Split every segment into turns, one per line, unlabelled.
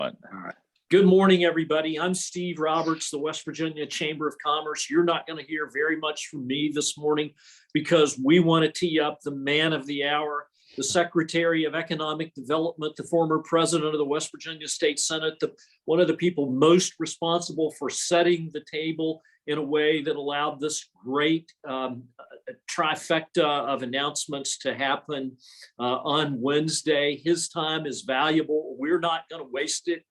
All right. Good morning, everybody. I'm Steve Roberts, the West Virginia Chamber of Commerce. You're not going to hear very much from me this morning because we want to tee up the man of the hour, the Secretary of Economic Development, the former president of the West Virginia State Senate, one of the people most responsible for setting the table in a way that allowed this great trifecta of announcements to happen on Wednesday. His time is valuable. We're not going to waste it.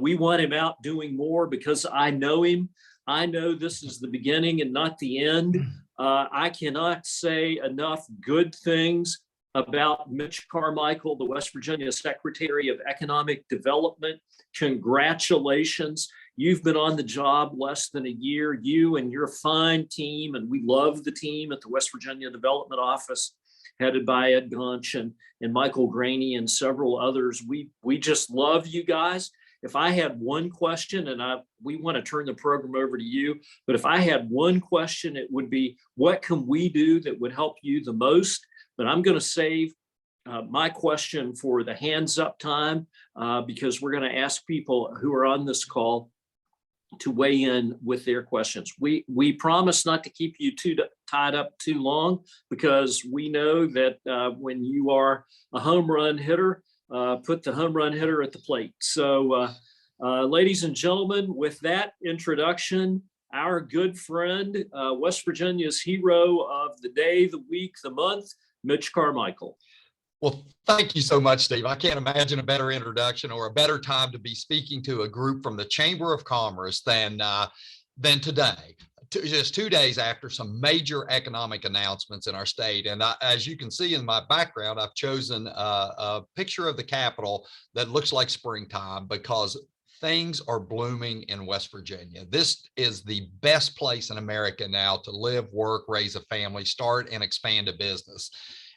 We want him out doing more because I know him. I know this is the beginning and not the end. I cannot say enough good things about Mitch Carmichael, the West Virginia Secretary of Economic Development. Congratulations. You've been on the job less than a year, you and your fine team, and we love the team at the West Virginia Development Office, headed by Ed Gunch and Michael Graney and several others. We just love you guys. If I had one question, and we want to turn the program over to you, but if I had one question, it would be, what can we do that would help you the most? But I'm going to save my question for the hands up time because we're going to ask people who are on this call to weigh in with their questions. We promise not to keep you tied up too long because we know that when you are a home run hitter, put the home run hitter at the plate. So ladies and gentlemen, with that introduction, our good friend, West Virginia's hero of the day, the week, the month, Mitch Carmichael.
Well, thank you so much, Steve. I can't imagine a better introduction or a better time to be speaking to a group from the Chamber of Commerce than today, just 2 days after some major economic announcements in our state. And as you can see in my background, I've chosen a picture of the Capitol that looks like springtime because things are blooming in West Virginia. This is the best place in America now to live, work, raise a family, start and expand a business.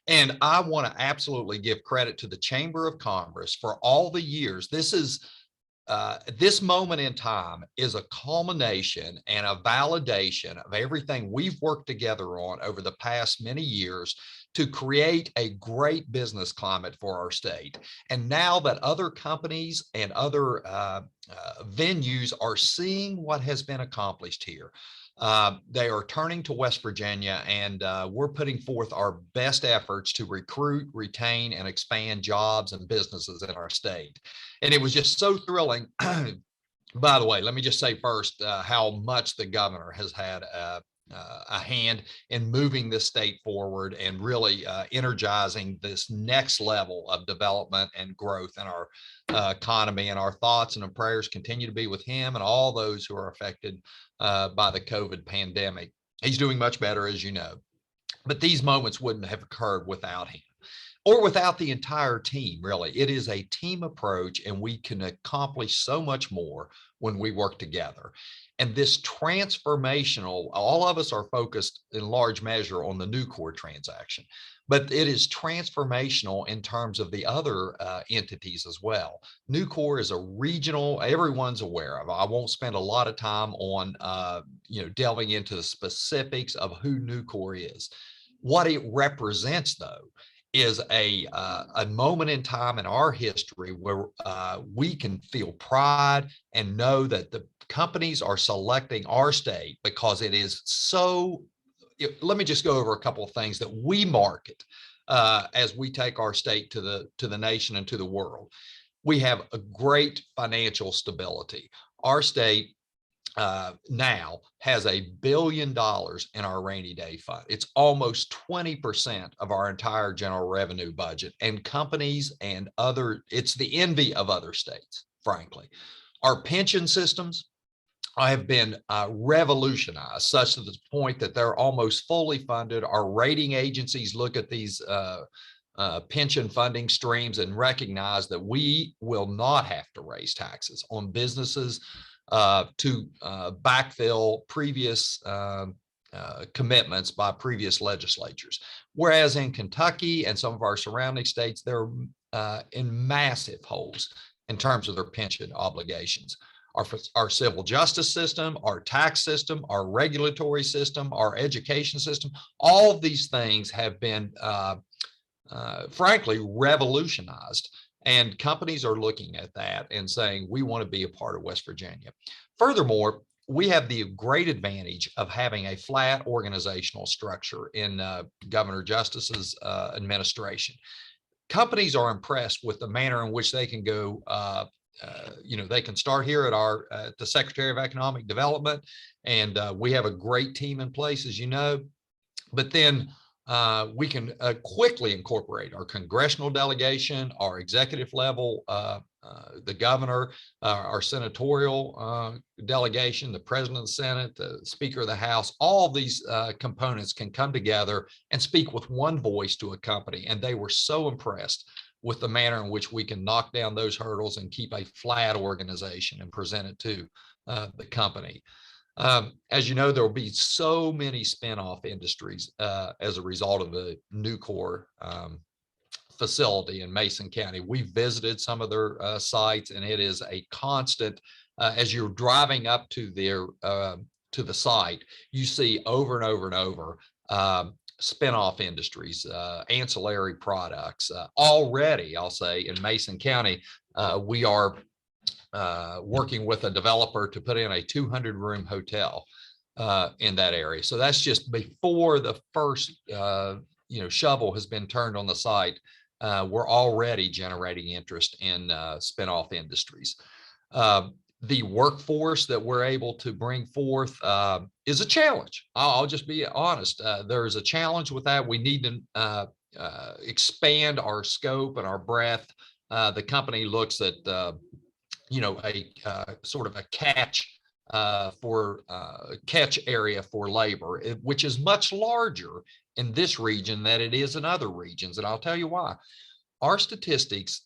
And I want to absolutely give credit to the Chamber of Commerce for all the years. This moment in time is a culmination and a validation of everything we've worked together on over the past many years to create a great business climate for our state. And now that other companies and other venues are seeing what has been accomplished here, they are turning to West Virginia, and we're putting forth our best efforts to recruit, retain, and expand jobs and businesses in our state. And it was just so thrilling. By the way, let me just say first how much the governor has had a hand in moving this state forward and really energizing this next level of development and growth in our economy. And our thoughts and our prayers continue to be with him and all those who are affected by the COVID pandemic. He's doing much better, as you know, but these moments wouldn't have occurred without him or without the entire team. Really, it is a team approach, and we can accomplish so much more when we work together. And this transformational, all of us are focused in large measure on the Nucor transaction, but it is transformational in terms of the other entities as well. Nucor is a regional, everyone's aware of. I won't spend a lot of time on, delving into the specifics of who Nucor is. What it represents, though, is a moment in time in our history where we can feel pride and know that the companies are selecting our state because it is so. Let me just go over a couple of things that we market as we take our state to the nation and to the world. We have a great financial stability. Our state now has $1 billion in our rainy day fund. It's almost 20% of our entire general revenue budget, and companies and it's the envy of other states, frankly. Our pension systems have been revolutionized such to the point that they're almost fully funded. Our rating agencies look at these pension funding streams and recognize that we will not have to raise taxes on businesses to backfill previous commitments by previous legislatures. Whereas in Kentucky and some of our surrounding states, they're in massive holes in terms of their pension obligations. Our civil justice system, our tax system, our regulatory system, our education system, all of these things have been, frankly, revolutionized And companies are looking at that and saying, we want to be a part of West Virginia. Furthermore, we have the great advantage of having a flat organizational structure in Governor Justice's administration. Companies are impressed with the manner in which they can go. They can start here at the Secretary of Economic Development, and we have a great team in place, as you know. But then we can quickly incorporate our congressional delegation, our executive level, the governor, our senatorial delegation, the president of the Senate, the Speaker of the House. All these components can come together and speak with one voice to a company. And they were so impressed with the manner in which we can knock down those hurdles and keep a flat organization and present it to the company. As you know, there will be so many spinoff industries as a result of the Nucor facility in Mason County. We visited some of their sites, and it is a constant. As you're driving up to the site, you see over and over and over spinoff industries, ancillary products. Already, I'll say, in Mason County, we are working with a developer to put in a 200-room hotel in that area. So that's just before the first shovel has been turned on the site. We're already generating interest in spinoff industries. The workforce that we're able to bring forth is a challenge. I'll just be honest. There's a challenge with that. We need to expand our scope and our breadth. The company looks at a sort of a catch area for labor, which is much larger in this region than it is in other regions. And I'll tell you why. Our statistics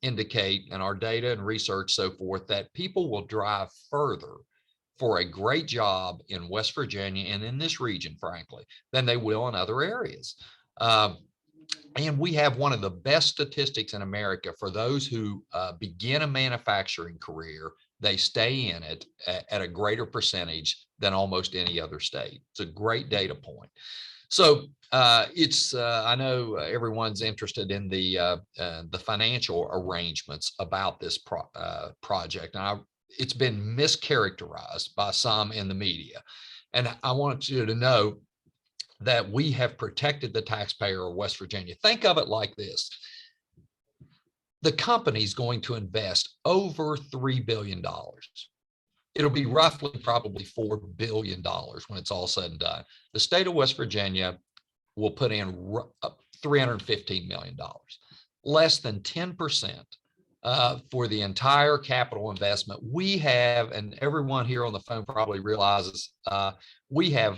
indicate, and our data and research so forth, that people will drive further for a great job in West Virginia and in this region, frankly, than they will in other areas. And we have one of the best statistics in America for those who begin a manufacturing career. They stay in it at a greater percentage than almost any other state. It's a great data point. So I know everyone's interested in the financial arrangements about this project. And it's been mischaracterized by some in the media. And I want you to know that we have protected the taxpayer of West Virginia. Think of it like this. The company's going to invest over $3 billion. It'll be roughly probably $4 billion when it's all said and done. The state of West Virginia will put in $315 million, less than 10% for the entire capital investment. We have, and everyone here on the phone probably realizes, we have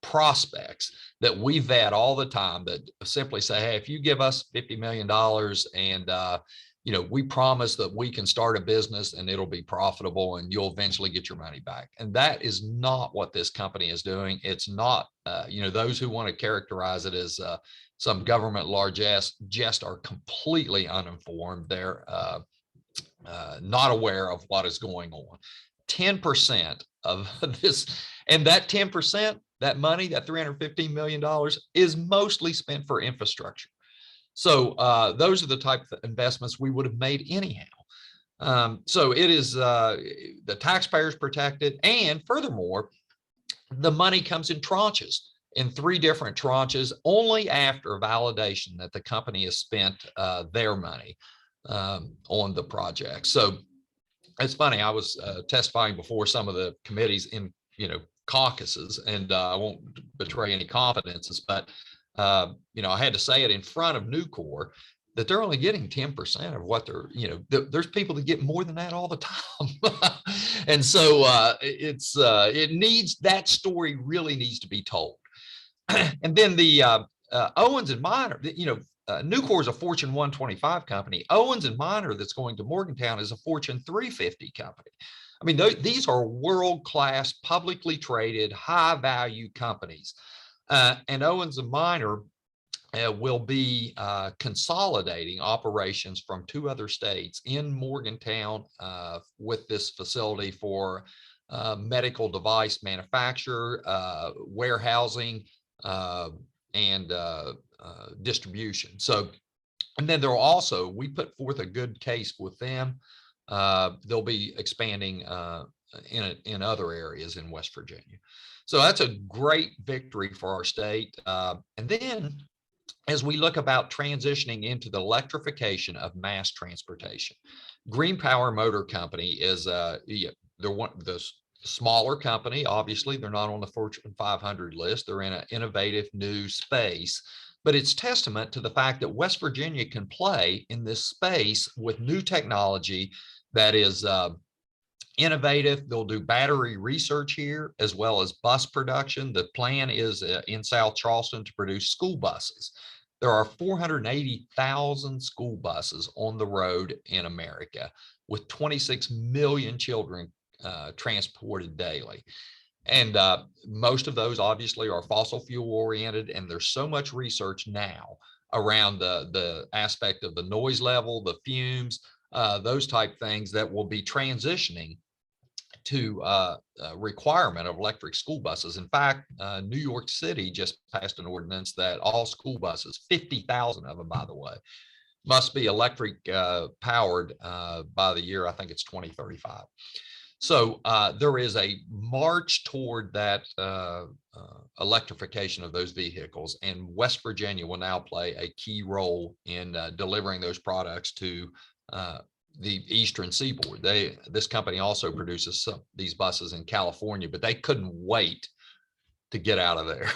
prospects that we vet all the time that simply say, hey, if you give us $50 million and we promise that we can start a business and it'll be profitable and you'll eventually get your money back. And that is not what this company is doing. It's not, those who want to characterize it as some government largesse just are completely uninformed. They're not aware of what is going on. 10% of this, and that 10%, that money, that $315 million is mostly spent for infrastructure. So those are the type of investments we would have made anyhow. So it is the taxpayers protected. And furthermore, the money comes in tranches, in 3 different tranches, only after validation that the company has spent their money on the project. So it's funny, I was testifying before some of the committees in, caucuses, and I won't betray any confidences, but I had to say it in front of Nucor that they're only getting 10% of what they're, there's people that get more than that all the time. And so that story really needs to be told. And then the Owens and Minor, Nucor is a Fortune 125 company. Owens and Minor that's going to Morgantown is a Fortune 350 company. I mean, these are world-class, publicly traded, high-value companies. And Owens and Minor will be consolidating operations from 2 other states in Morgantown with this facility for medical device manufacture, warehousing, and distribution. So And then we put forth a good case with them. They'll be expanding in other areas in West Virginia. So that's a great victory for our state. And then as we look about transitioning into the electrification of mass transportation, Green Power Motor Company is they're the smaller company. Obviously, they're not on the Fortune 500 list. They're in an innovative new space. But it's testament to the fact that West Virginia can play in this space with new technology that is innovative. They'll do battery research here as well as bus production. The plan is in South Charleston to produce school buses. There are 480,000 school buses on the road in America, with 26 million children transported daily. And most of those obviously are fossil fuel oriented, and there's so much research now around the aspect of the noise level, the fumes, those type things that will be transitioning to requirement of electric school buses. In fact, New York City just passed an ordinance that all school buses, 50,000 of them, by the way, must be electric powered by the year, I think it's 2035. So there is a march toward that electrification of those vehicles, and West Virginia will now play a key role in delivering those products to the Eastern Seaboard. This company also produces these buses in California, but they couldn't wait to get out of there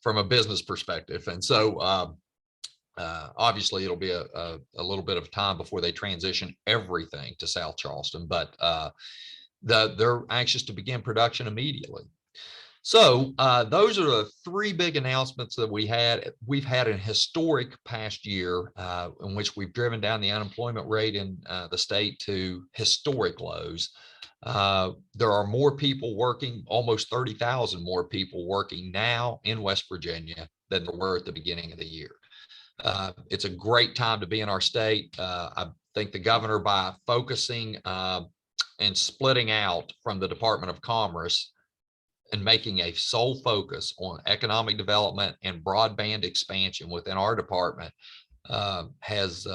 from a business perspective. And so obviously it'll be a little bit of time before they transition everything to South Charleston, but they're anxious to begin production immediately. So those are the three big announcements that we've had an historic past year in which we've driven down the unemployment rate in the state to historic lows. There are more people working, almost 30,000 more people working now in West Virginia than there were at the beginning of the year. It's a great time to be in our state. I think the governor, by focusing and splitting out from the Department of Commerce and making a sole focus on economic development and broadband expansion within our department, has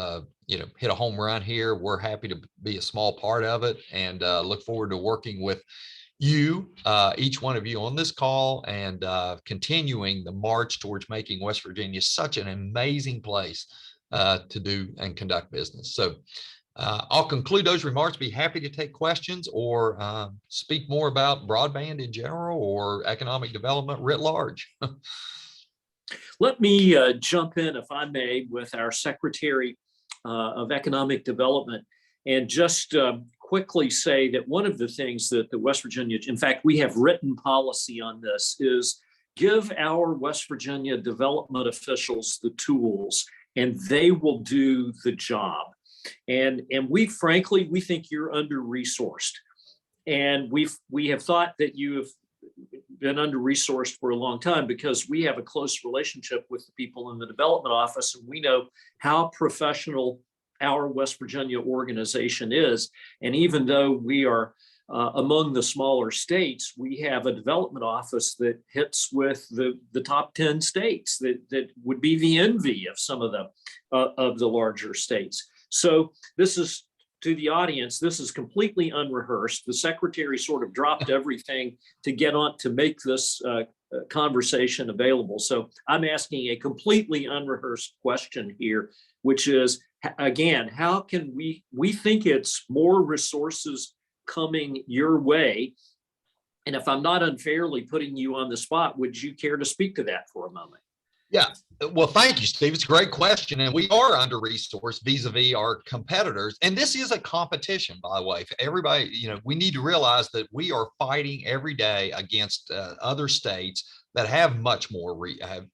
hit a home run here. We're happy to be a small part of it, and look forward to working with you, each one of you on this call, and continuing the march towards making West Virginia such an amazing place to do and conduct business. So I'll conclude those remarks, be happy to take questions or speak more about broadband in general or economic development writ large.
Let me jump in, if I may, with our Secretary of Economic Development, and just quickly say that one of the things that the West Virginia, in fact, we have written policy on this, is give our West Virginia development officials the tools and they will do the job. And we frankly, we think you're under-resourced. And we have thought that you have been under-resourced for a long time because we have a close relationship with the people in the development office, and we know how professional our West Virginia organization is. And even though we are among the smaller states, we have a development office that hits with the top 10 states that would be the envy of some of the larger states. So this is, to the audience, this is completely unrehearsed. The secretary sort of dropped everything to get on to make this conversation available. So I'm asking a completely unrehearsed question here, which is, again, how can we think it's more resources coming your way? And if I'm not unfairly putting you on the spot, would you care to speak to that for a moment?
Yeah, well, thank you, Steve. It's a great question. And we are under-resourced vis-a-vis our competitors. And this is a competition, by the way. Everybody, we need to realize that we are fighting every day against other states that have much more, have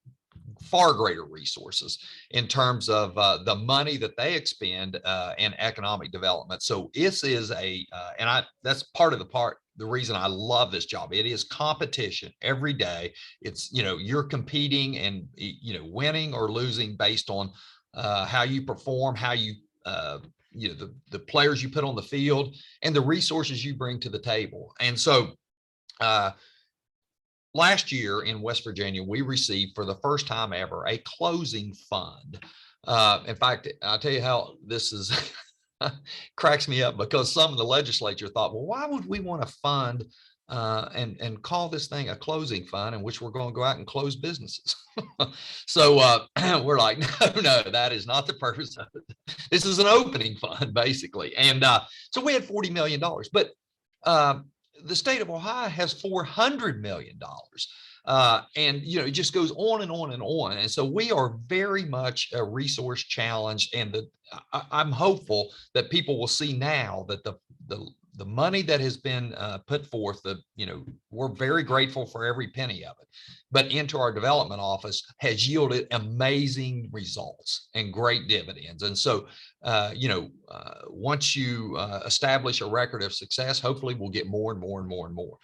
far greater resources in terms of the money that they expend in economic development. So this is that's the reason I love this job. It is competition every day. It's, you're competing and, winning or losing based on how you perform, how you, the players you put on the field and the resources you bring to the table. And so last year in West Virginia, we received for the first time ever a closing fund In fact, I'll tell you how this is cracks me up, because some of the legislature thought, well, why would we want to fund and call this thing a closing fund in which we're going to go out and close businesses? So we're like, no, that is not the purpose of it. This is an opening fund, basically. And so we had $40 million, but the state of Ohio has $400 million. And, you know, it just goes on and on and on. And so we are very much a resource challenge. And I'm hopeful that people will see now that the money that has been put forth, you know, we're very grateful for every penny of it, but into our development office has yielded amazing results and great dividends. And so, you know, once you establish a record of success, hopefully we'll get more and more and more and more.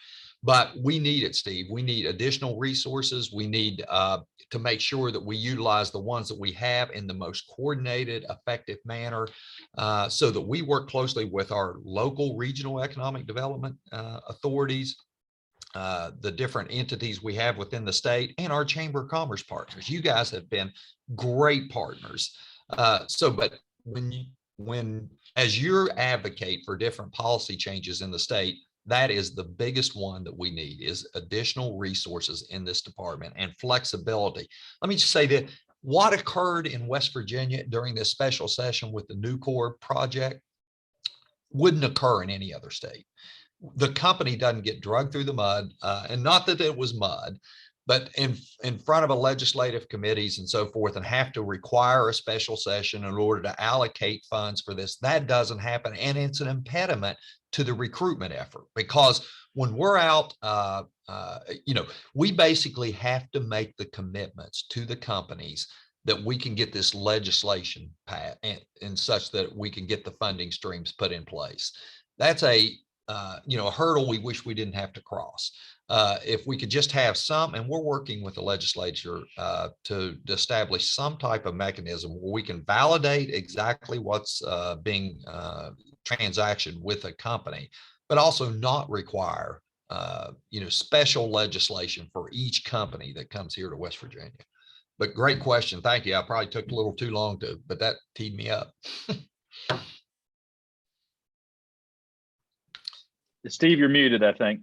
But we need it, Steve. We need additional resources. We need to make sure that we utilize the ones that we have in the most coordinated, effective manner, so that we work closely with our local regional economic development authorities, the different entities we have within the state, and our Chamber of Commerce partners. You guys have been great partners. But when as you advocate for different policy changes in the state, that is the biggest one that we need, is additional resources in this department and flexibility. Let me just say that what occurred in West Virginia during this special session with the Nucor project wouldn't occur in any other state. The company doesn't get dragged through the mud, and not that it was mud, but in front of a legislative committees and so forth, and have to require a special session in order to allocate funds for this. That doesn't happen. And it's an impediment to the recruitment effort, because when we're out, you know, we basically have to make the commitments to the companies that we can get this legislation passed and such that we can get the funding streams put in place. That's a you know, a hurdle we wish we didn't have to cross. If we could just have some, and we're working with the legislature to establish some type of mechanism where we can validate exactly what's being transactioned with a company, but also not require you know, special legislation for each company that comes here to West Virginia. But great question. Thank you. I probably took a little too long but that teed me up.
Steve, you're muted, I think.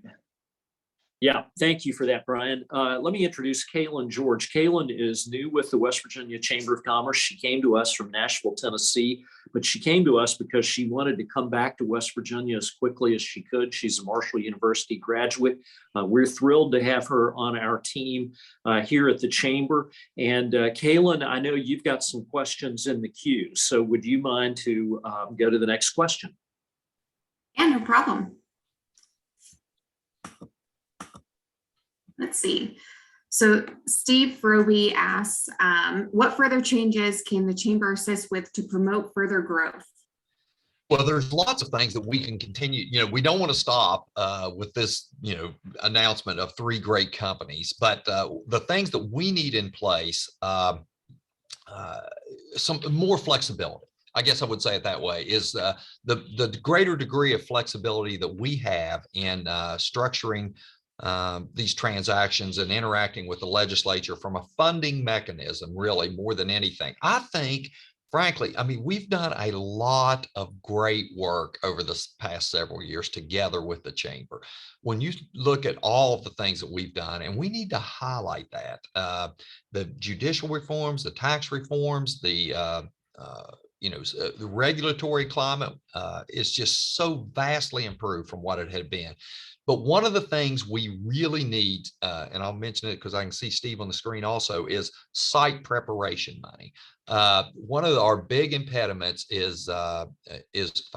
Yeah, thank you for that, Brian. Let me introduce Kaylin George. Kaylin is new with the West Virginia Chamber of Commerce. She came to us from Nashville, Tennessee, but she came to us because she wanted to come back to West Virginia as quickly as she could. She's a Marshall University graduate. We're thrilled to have her on our team here at the Chamber. And Kaylin, I know you've got some questions in the queue, so would you mind to go to the next question?
Yeah, no problem. Let's see. So Steve Roby asks, what further changes can the Chamber assist with to promote further growth?
Well, there's lots of things that we can continue. You know, we don't want to stop with this, you know, announcement of 3 great companies, but the things that we need in place, some more flexibility. I guess I would say it that way, is the greater degree of flexibility that we have in structuring these transactions and interacting with the legislature from a funding mechanism, really, more than anything. I think, frankly, I mean, we've done a lot of great work over the past several years together with the Chamber. When you look at all of the things that we've done, and we need to highlight that, the judicial reforms, the tax reforms, the you know, the regulatory climate is just so vastly improved from what it had been. But one of the things we really need, and I'll mention it because I can see Steve on the screen also, is site preparation money. One of our big impediments is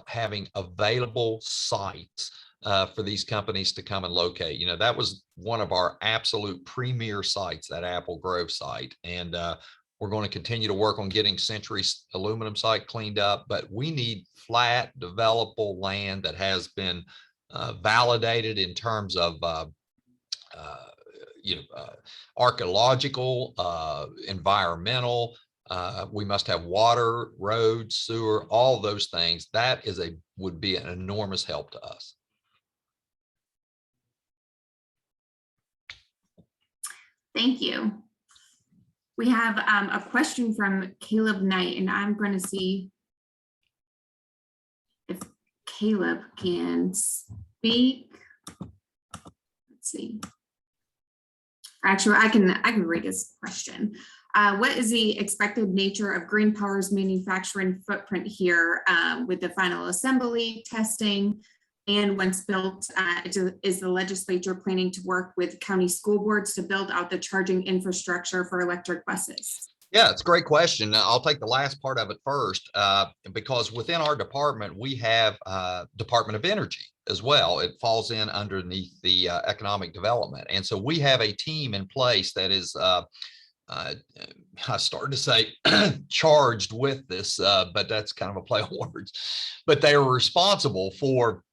having available sites for these companies to come and locate. You know, that was one of our absolute premier sites, that Apple Grove site. And we're going to continue to work on getting Century's aluminum site cleaned up, but we need flat, developable land that has been validated in terms of you know, archaeological, environmental. We must have water, roads, sewer, all those things. That is would be an enormous help to us.
Thank you. We have a question from Caleb Knight, and I'm going to see if Caleb can speak. Let's see. Actually, I can read his question. What is the expected nature of Green Power's manufacturing footprint here with the final assembly, testing, and once built, is the legislature planning to work with county school boards to build out the charging infrastructure for electric buses?
Yeah, it's a great question. I'll take the last part of it first, because within our department, we have Department of Energy as well. It falls in underneath the economic development. And so we have a team in place that is, I started to say charged with this, but that's kind of a play on words. But they are responsible for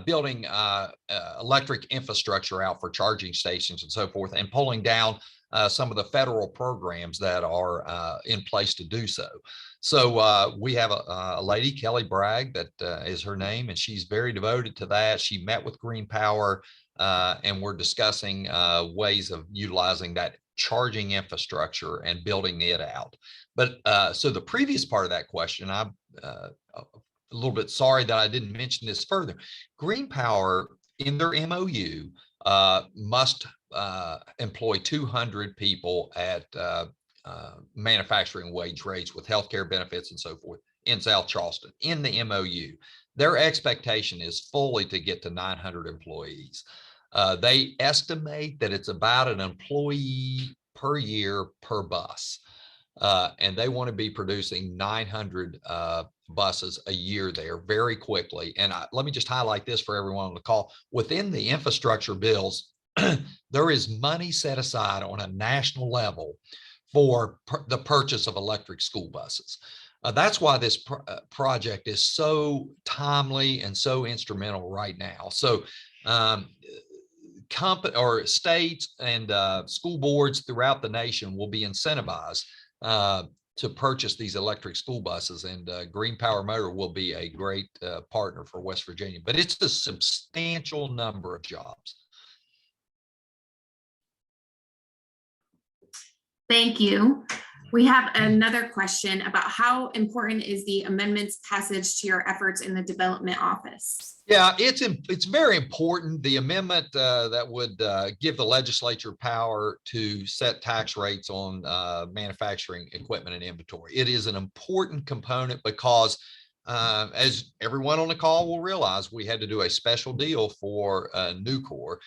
building electric infrastructure out for charging stations and so forth, and pulling down some of the federal programs that are in place to do so. So we have a lady, Kelly Bragg, that is her name, and she's very devoted to that. She met with Green Power, and we're discussing ways of utilizing that charging infrastructure and building it out. But so the previous part of that question, I'm a little bit sorry that I didn't mention this further. Green Power in their MOU must employ 200 people at manufacturing wage rates with healthcare benefits and so forth in South Charleston in the MOU. Their expectation is fully to get to 900 employees. They estimate that it's about an employee per year per bus. And they want to be producing 900 buses a year there very quickly. And let me just highlight this for everyone on the call. Within the infrastructure bills, there is money set aside on a national level for the purchase of electric school buses. That's why this project is so timely and so instrumental right now. So states and school boards throughout the nation will be incentivized to purchase these electric school buses, and Green Power Motor will be a great partner for West Virginia. But it's a substantial number of jobs.
Thank you. We have another question about how important is the amendments passage to your efforts in the development office?
Yeah, it's very important. The amendment that would give the legislature power to set tax rates on manufacturing equipment and inventory. It is an important component because, as everyone on the call will realize, we had to do a special deal for Nucor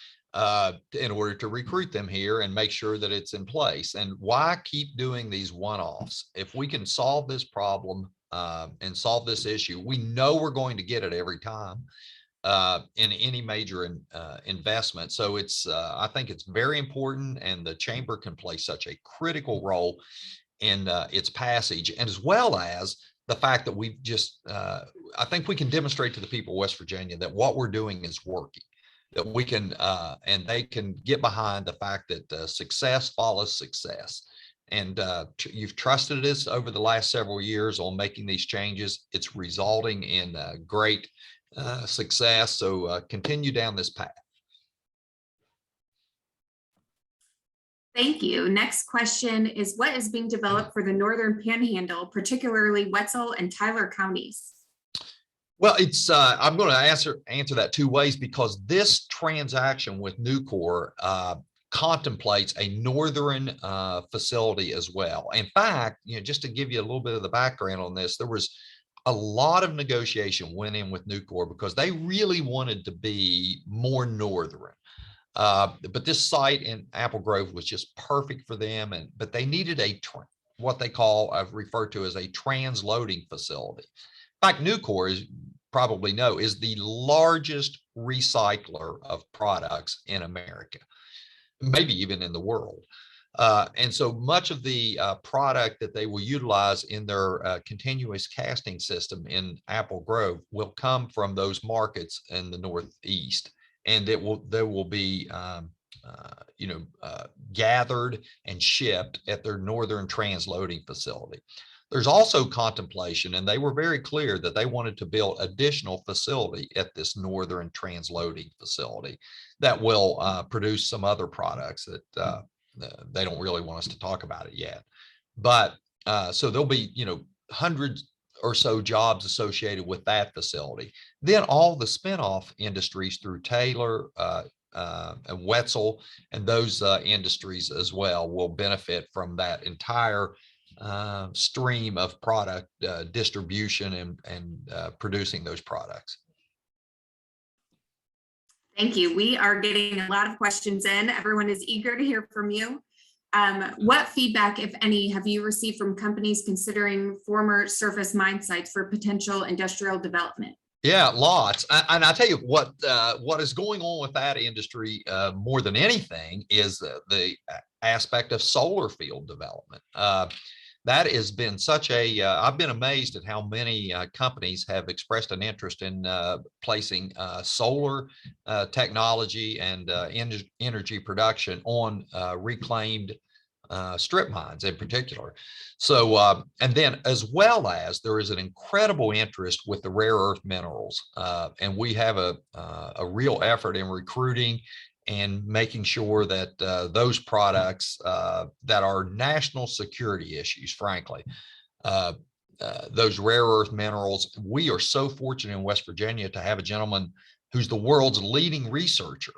in order to recruit them here and make sure that it's in place. And why keep doing these one-offs? If we can solve this problem and solve this issue, we know we're going to get it every time in any major investment. So it's I think it's very important, and the chamber can play such a critical role in its passage, and as well as the fact that we've just I think we can demonstrate to the people of West Virginia that what we're doing is working, that we can and they can get behind the fact that success follows success. And you've trusted us over the last several years on making these changes. It's resulting in great success. So continue down this path.
Thank you. Next question is, what is being developed for the Northern Panhandle, particularly Wetzel and Tyler counties?
Well, it's I'm going to answer that two ways, because this transaction with Nucor contemplates a northern facility as well. In fact, just to give you a little bit of the background on this, there was a lot of negotiation went in with Nucor because they really wanted to be more northern. But this site in Apple Grove was just perfect for them, but they needed what they call, I've referred to as a transloading facility. In fact, Nucor, as you probably know, is the largest recycler of products in America, maybe even in the world. And so much of the product that they will utilize in their continuous casting system in Apple Grove will come from those markets in the Northeast, and they will be gathered and shipped at their northern transloading facility. There's also contemplation, and they were very clear that they wanted to build additional facility at this northern transloading facility that will produce some other products that they don't really want us to talk about it yet. But so there'll be, hundreds or so jobs associated with that facility. Then all the spinoff industries through Taylor and Wetzel and those industries as well will benefit from that entire stream of product distribution and producing those products.
Thank you. We are getting a lot of questions in. Everyone is eager to hear from you. What feedback, if any, have you received from companies considering former surface mine sites for potential industrial development?
Yeah, lots. And I tell you what is going on with that industry more than anything is the aspect of solar field development. That has been such a, I've been amazed at how many companies have expressed an interest in placing solar technology and energy production on reclaimed strip mines in particular. So, and then as well as there is an incredible interest with the rare earth minerals. And we have a real effort in recruiting and making sure that those products that are national security issues, frankly, those rare earth minerals, we are so fortunate in West Virginia to have a gentleman who's the world's leading researcher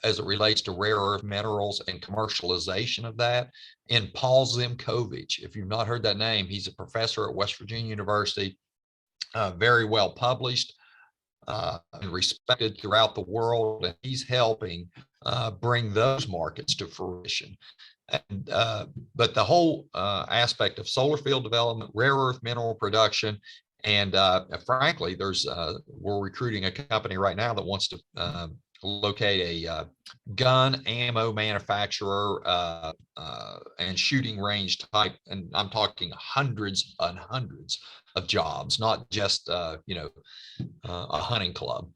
as it relates to rare earth minerals and commercialization of that, in Paul Zimkovich. If you've not heard that name, he's a professor at West Virginia University, very well published, and respected throughout the world, and he's helping bring those markets to fruition. And but the whole aspect of solar field development, rare earth mineral production, and frankly, we're recruiting a company right now that wants to locate a gun ammo manufacturer and shooting range type, and I'm talking hundreds and hundreds of jobs, not just a hunting club.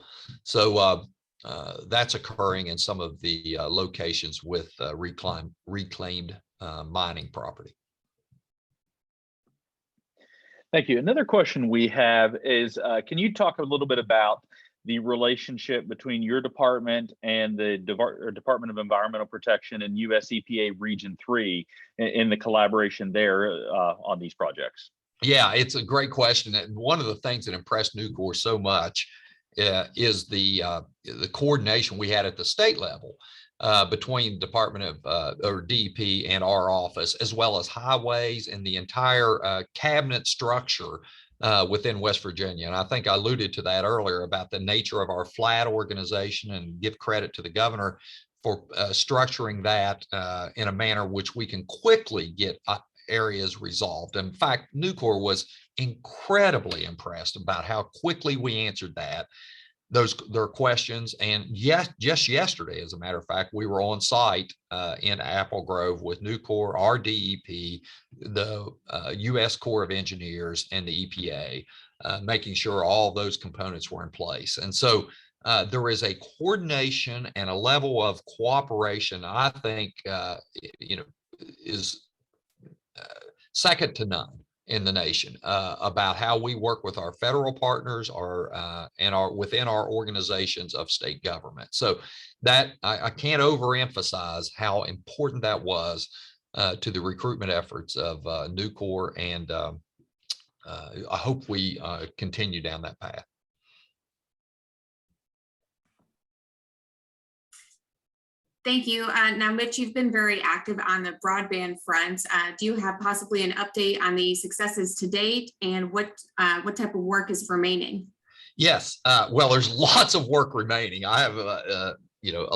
So that's occurring in some of the locations with reclaimed mining property.
Thank you. Another question we have is, can you talk a little bit about the relationship between your department and the Department of Environmental Protection and US EPA Region 3 in the collaboration there on these projects?
Yeah, it's a great question. And one of the things that impressed Nucor so much is the coordination we had at the state level between Department of or DEP and our office, as well as highways and the entire cabinet structure within West Virginia. And I think I alluded to that earlier about the nature of our flat organization, and give credit to the governor for structuring that in a manner which we can quickly get areas resolved. In fact, Nucor was incredibly impressed about how quickly we answered their questions. And yes, just yesterday, as a matter of fact, we were on site in Apple Grove with Nucor, our DEP, the U.S. Corps of Engineers, and the EPA, making sure all those components were in place. And so there is a coordination and a level of cooperation I think is second to none in the nation about how we work with our federal partners and within our organizations of state government. So that I can't overemphasize how important that was to the recruitment efforts of Nucor, and I hope we continue down that path.
Thank you. Now, Mitch, you've been very active on the broadband front. Do you have possibly an update on the successes to date, and what type of work is remaining?
Yes. Well, there's lots of work remaining. I have a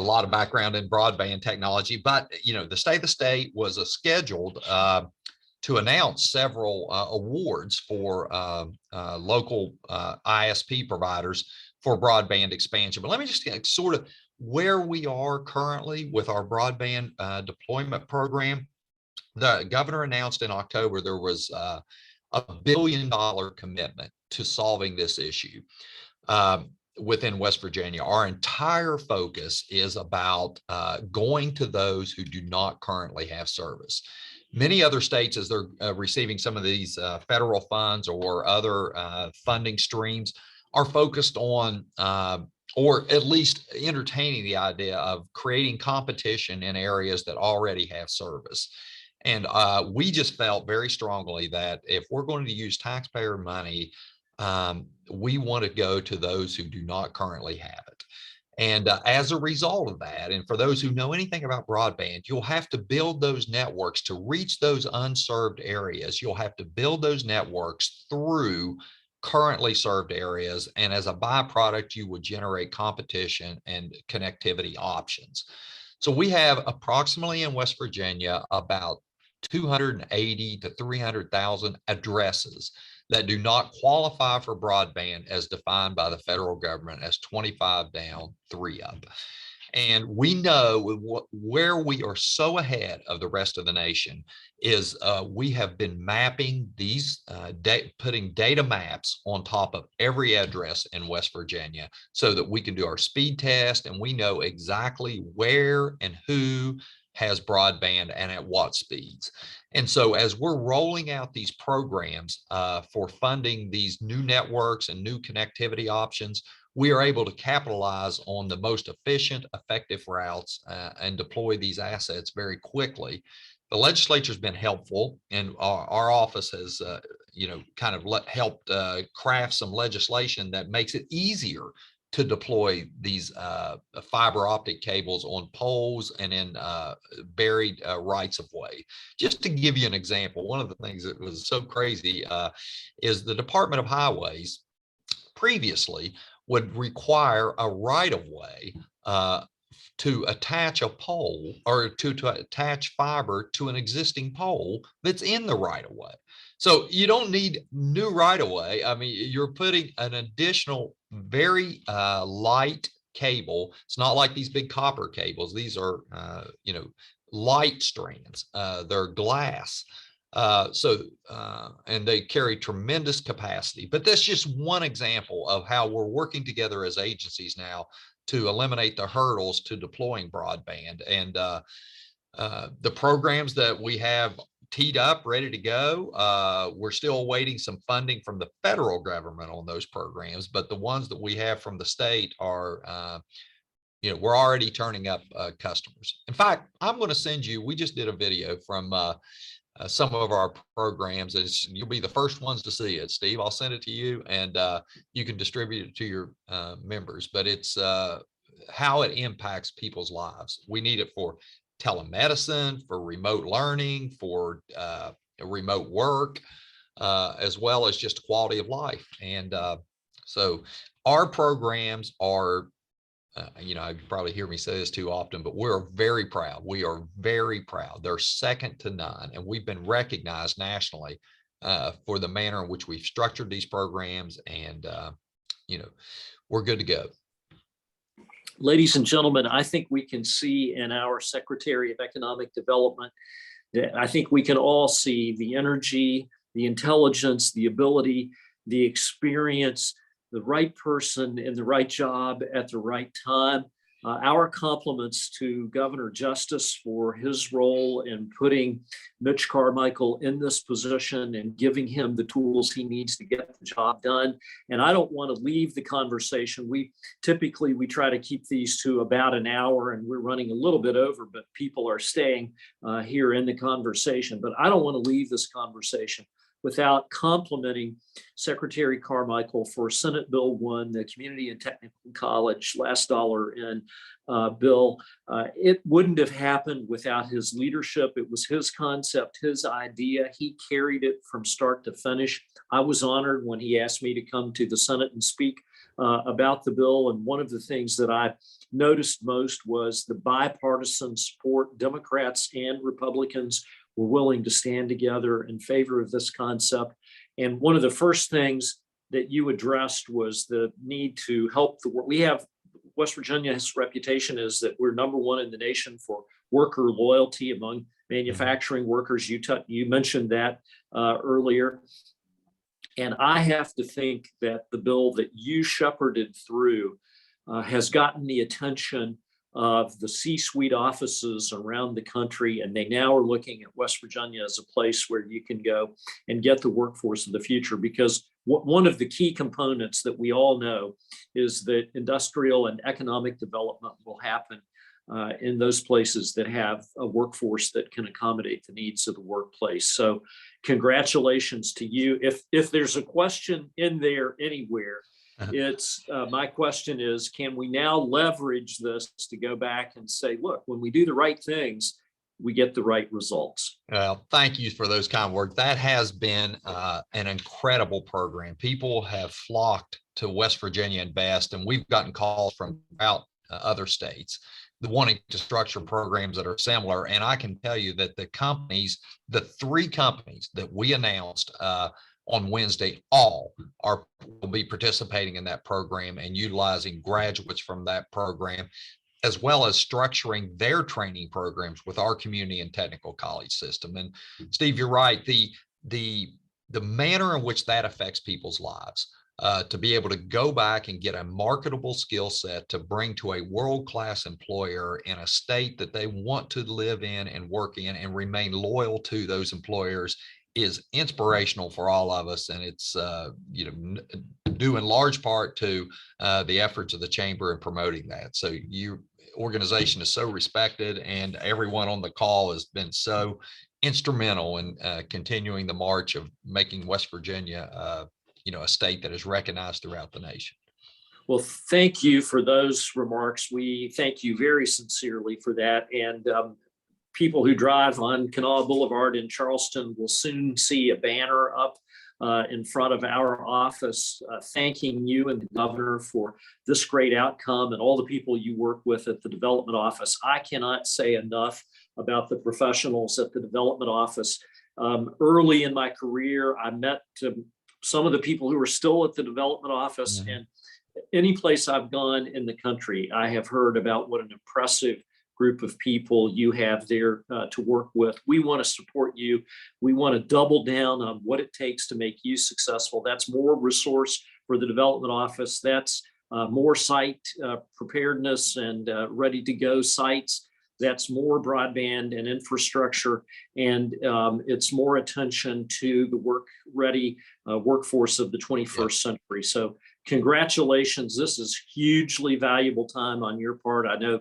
lot of background in broadband technology, but the state of the state was scheduled to announce several awards for local ISP providers for broadband expansion. But let me just sort of where we are currently with our broadband deployment program. The governor announced in October there was a $1 billion commitment to solving this issue within West Virginia. Our entire focus is about going to those who do not currently have service. Many other states, as they're receiving some of these federal funds or other funding streams, are focused on or at least entertaining the idea of creating competition in areas that already have service. And we just felt very strongly that if we're going to use taxpayer money, we want to go to those who do not currently have it. And as a result of that, and for those who know anything about broadband, you'll have to build those networks to reach those unserved areas. You'll have to build those networks through currently served areas. And as a byproduct, you would generate competition and connectivity options. So we have approximately in West Virginia about 280 to 300,000 addresses that do not qualify for broadband as defined by the federal government as 25 down, 3 up. And we know where we are so ahead of the rest of the nation is we have been mapping these, putting data maps on top of every address in West Virginia so that we can do our speed test and we know exactly where and who has broadband and at what speeds. And so as we're rolling out these programs for funding these new networks and new connectivity options, we are able to capitalize on the most efficient, effective routes and deploy these assets very quickly. The legislature's been helpful, and our office has, kind of helped craft some legislation that makes it easier to deploy these fiber optic cables on poles and in buried rights of way. Just to give you an example, one of the things that was so crazy is the Department of Highways previously would require a right of way to attach a pole or to attach fiber to an existing pole that's in the right of way. So you don't need new right of way. I mean, you're putting an additional very light cable. It's not like these big copper cables. These are, light strands. They're glass. And they carry tremendous capacity. But that's just one example of how we're working together as agencies now to eliminate the hurdles to deploying broadband. And the programs that we have teed up, ready to go, we're still awaiting some funding from the federal government on those programs. But the ones that we have from the state are, we're already turning up customers. In fact, I'm going to send you, we just did a video from some of our programs. You'll be the first ones to see it, Steve. I'll send it to you and you can distribute it to your members, but it's how it impacts people's lives. We need it for telemedicine, for remote learning, for remote work, as well as just quality of life. And so our programs are, you probably hear me say this too often, but we're very proud. We are very proud. They're second to none. And we've been recognized nationally for the manner in which we've structured these programs. And, we're good to go.
Ladies and gentlemen, I think we can see in our Secretary of Economic Development that I think we can all see the energy, the intelligence, the ability, the experience, the right person in the right job at the right time. Our compliments to Governor Justice for his role in putting Mitch Carmichael in this position and giving him the tools he needs to get the job done. And I don't want to leave the conversation. We try to keep these to about an hour, and we're running a little bit over, but people are staying here in the conversation. But I don't want to leave this conversation without complimenting Secretary Carmichael for Senate Bill 1, the Community and Technical College last dollar in bill. It wouldn't have happened without his leadership. It was his concept, his idea. He carried it from start to finish. I was honored when he asked me to come to the Senate and speak about the bill. And one of the things that I noticed most was the bipartisan support. Democrats and Republicans were willing to stand together in favor of this concept. And one of the first things that you addressed was the need to help the work. We have, West Virginia's reputation is that we're #1 in the nation for worker loyalty among manufacturing workers. You mentioned that earlier. And I have to think that the bill that you shepherded through has gotten the attention of the C-suite offices around the country, and they now are looking at West Virginia as a place where you can go and get the workforce of the future. Because one of the key components that we all know is that industrial and economic development will happen in those places that have a workforce that can accommodate the needs of the workplace. So congratulations to you. If there's a question in there anywhere, it's my question is, can we now leverage this to go back and say, look, when we do the right things, we get the right results?
Well, thank you for those kind words. That has been an incredible program. People have flocked to West Virginia Invest, and we've gotten calls from out other states wanting to structure programs that are similar. And I can tell you that the 3 companies that we announced on Wednesday, all will be participating in that program and utilizing graduates from that program, as well as structuring their training programs with our community and technical college system. And Steve, you're right. The manner in which that affects people's lives, to be able to go back and get a marketable skill set to bring to a world-class employer in a state that they want to live in and work in and remain loyal to those employers is inspirational for all of us. And it's due in large part to the efforts of the chamber in promoting that. So your organization is so respected, and everyone on the call has been so instrumental in continuing the march of making West Virginia a state that is recognized throughout the nation.
Well, thank you for those remarks. We thank you very sincerely for that. And people who drive on Kanawha Boulevard in Charleston will soon see a banner up in front of our office thanking you and the governor for this great outcome and all the people you work with at the development office. I cannot say enough about the professionals at the development office. Early in my career, I met some of the people who are still at the development office, and any place I've gone in the country, I have heard about what an impressive group of people you have there to work with. We want to support you. We want to double down on what it takes to make you successful. That's more resource for the development office. That's more site preparedness and ready to go sites. That's more broadband and infrastructure, and it's more attention to the work-ready workforce of the 21st century. So congratulations. This is hugely valuable time on your part. I know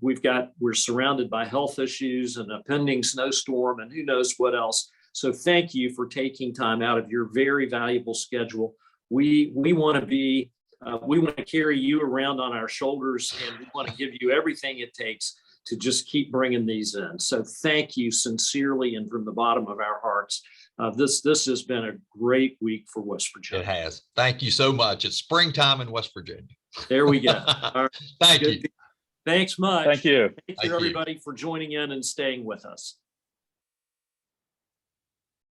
we're surrounded by health issues and a pending snowstorm and who knows what else. So thank you for taking time out of your very valuable schedule. We want to carry you around on our shoulders, and we want to give you everything it takes to just keep bringing these in. So thank you sincerely and from the bottom of our hearts. This has been a great week for West Virginia.
It has. Thank you so much. It's springtime in West Virginia.
There we go. All right.
Thank you.
Thanks much.
Thank you.
Thank you, everybody, for joining in and staying with us.